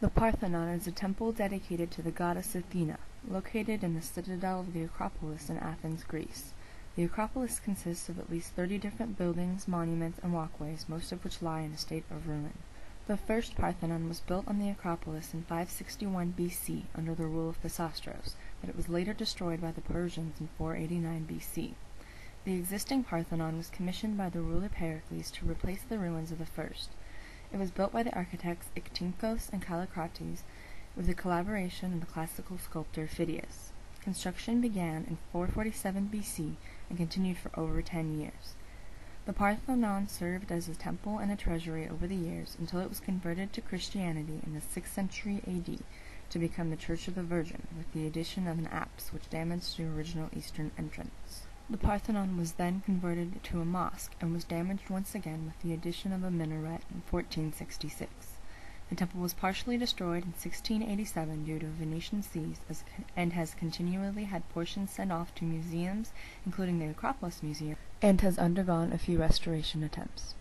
The Parthenon is a temple dedicated to the goddess Athena, located in the citadel of the Acropolis in Athens, Greece. The Acropolis consists of at least 30 different buildings, monuments, and walkways, most of which lie in a state of ruin. The first Parthenon was built on the Acropolis in 561 BC under the rule of Pisistratos, but it was later destroyed by the Persians in 489 BC. The existing Parthenon was commissioned by the ruler Pericles to replace the ruins of the first. It was built by the architects Ictinkos and Kallikrates with the collaboration of the classical sculptor Phidias. Construction began in 447 BC and continued for over 10 years. The Parthenon served as a temple and a treasury over the years until it was converted to Christianity in the 6th century AD to become the Church of the Virgin, with the addition of an apse which damaged the original eastern entrance. The Parthenon was then converted to a mosque and was damaged once again with the addition of a minaret in 1466. The temple was partially destroyed in 1687 due to Venetian siege and has continually had portions sent off to museums, including the Acropolis Museum, and has undergone a few restoration attempts.